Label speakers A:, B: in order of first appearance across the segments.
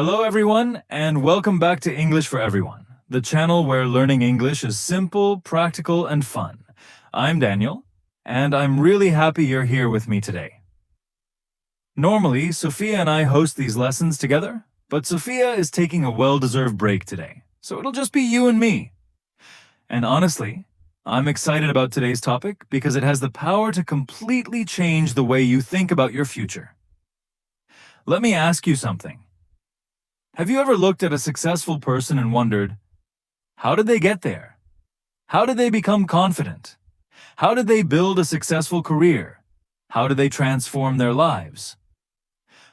A: Hello, everyone, and welcome back to English for Everyone, the channel where learning English is simple, practical, and fun. I'm Daniel, and I'm really happy you're here with me today. Normally, Sophia and I host these lessons together, but Sophia is taking a well-deserved break today, so it'll just be you and me. And honestly, I'm excited about today's topic because it has the power to completely change the way you think about your future. Let me ask you something. Have you ever looked at a successful person and wondered, how did they get there? How did they become confident? How did they build a successful career? How did they transform their lives?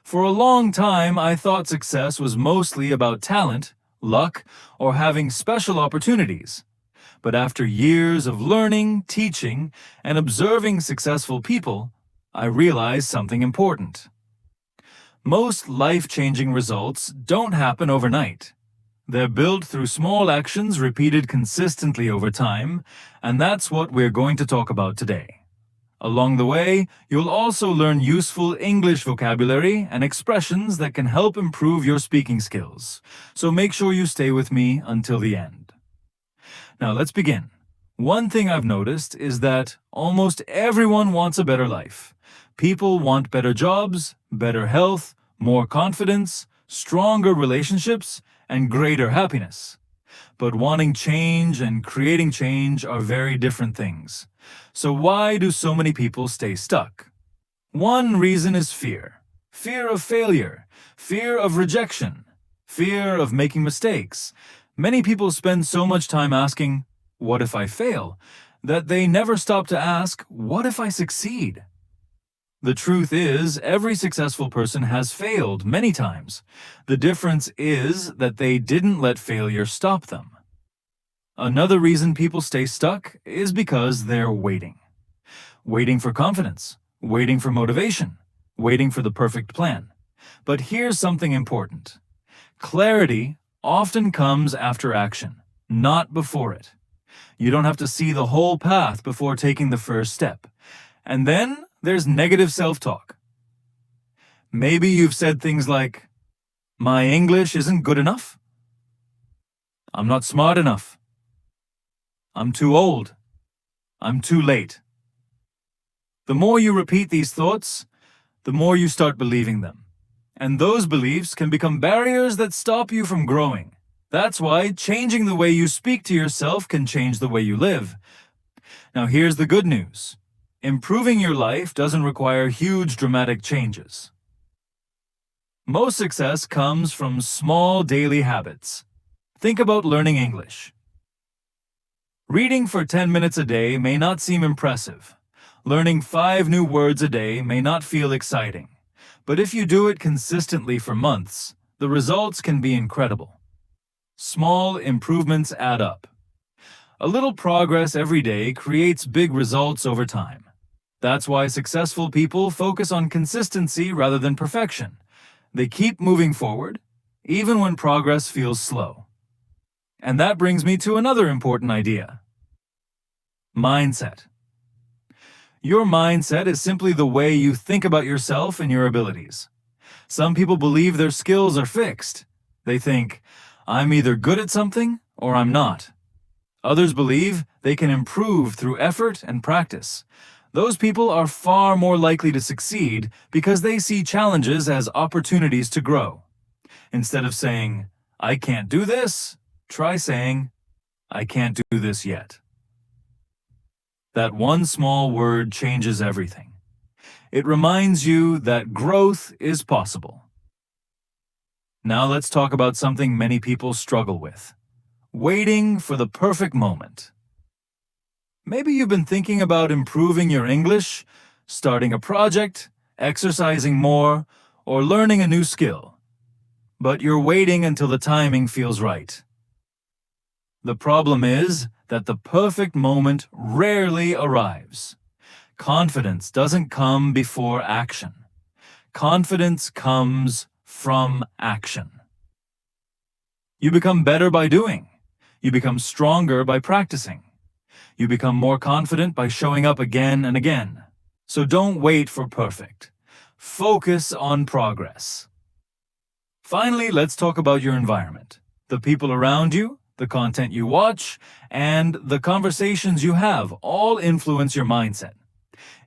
A: For a long time, I thought success was mostly about talent, luck, or having special opportunities. But after years of learning, teaching, and observing successful people, I realized something important. Most life-changing results don't happen overnight. They're built through small actions repeated consistently over time, and that's what we're going to talk about today. Along the way, you'll also learn useful English vocabulary and expressions that can help improve your speaking skills. So make sure you stay with me until the end. Now let's begin. One thing I've noticed is that almost everyone wants a better life. People want better jobs, better health, more confidence, stronger relationships, and greater happiness. But wanting change and creating change are very different things. So why do so many people stay stuck? One reason is fear. Fear of failure, fear of rejection, fear of making mistakes. Many people spend so much time asking, "What if I fail?" that they never stop to ask, "What if I succeed?" The truth is, every successful person has failed many times. The difference is that they didn't let failure stop them. Another reason people stay stuck is because they're waiting. Waiting for confidence, waiting for motivation, waiting for the perfect plan. But here's something important. Clarity often comes after action, not before it. You don't have to see the whole path before taking the first step. And then there's negative self-talk. Maybe you've said things like, "My English isn't good enough. I'm not smart enough. I'm too old. I'm too late." The more you repeat these thoughts, the more you start believing them. And those beliefs can become barriers that stop you from growing. That's why changing the way you speak to yourself can change the way you live. Now here's the good news. Improving your life doesn't require huge dramatic changes. Most success comes from small daily habits. Think about learning English. Reading for 10 minutes a day may not seem impressive. Learning 5 new words a day may not feel exciting. But if you do it consistently for months, the results can be incredible. Small improvements add up. A little progress every day creates big results over time. That's why successful people focus on consistency rather than perfection. They keep moving forward, even when progress feels slow. And that brings me to another important idea. Mindset. Your mindset is simply the way you think about yourself and your abilities. Some people believe their skills are fixed. They think, "I'm either good at something or I'm not." Others believe they can improve through effort and practice. Those people are far more likely to succeed because they see challenges as opportunities to grow. Instead of saying, "I can't do this," try saying, "I can't do this yet." That one small word changes everything. It reminds you that growth is possible. Now let's talk about something many people struggle with. Waiting for the perfect moment. Maybe you've been thinking about improving your English, starting a project, exercising more, or learning a new skill. But you're waiting until the timing feels right. The problem is that the perfect moment rarely arrives. Confidence doesn't come before action. Confidence comes from action. You become better by doing. You become stronger by practicing. You become more confident by showing up again and again. So don't wait for perfect. Focus on progress. Finally, let's talk about your environment. The people around you, the content you watch, and the conversations you have all influence your mindset.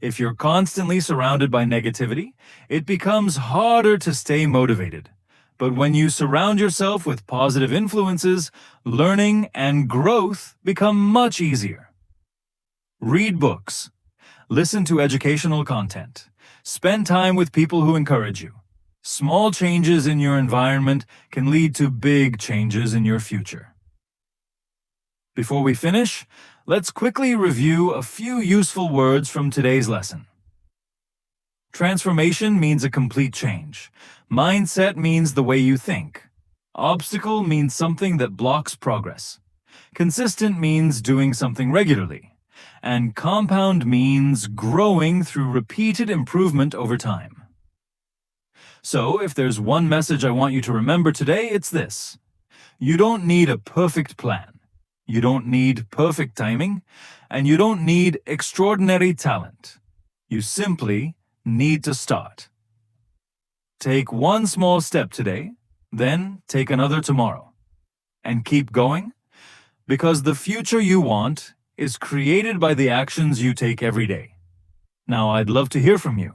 A: If you're constantly surrounded by negativity, it becomes harder to stay motivated. But when you surround yourself with positive influences, learning and growth become much easier. Read books. Listen to educational content. Spend time with people who encourage you. Small changes in your environment can lead to big changes in your future. Before we finish, let's quickly review a few useful words from today's lesson. Transformation means a complete change. Mindset means the way you think. Obstacle means something that blocks progress. Consistent means doing something regularly. And compound means growing through repeated improvement over time. So, if there's one message I want you to remember today, it's this. You don't need a perfect plan. You don't need perfect timing, and you don't need extraordinary talent. You simply need to start. Take one small step today, then take another tomorrow. And keep going, because the future you want is created by the actions you take every day. Now, I'd love to hear from you.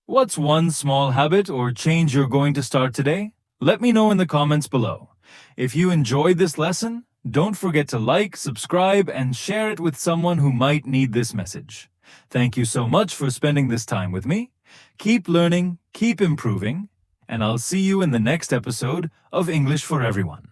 A: What's one small habit or change you're going to start today? Let me know in the comments below. If you enjoyed this lesson, don't forget to like, subscribe, and share it with someone who might need this message. Thank you so much for spending this time with me. Keep learning, keep improving, and I'll see you in the next episode of English for Everyone.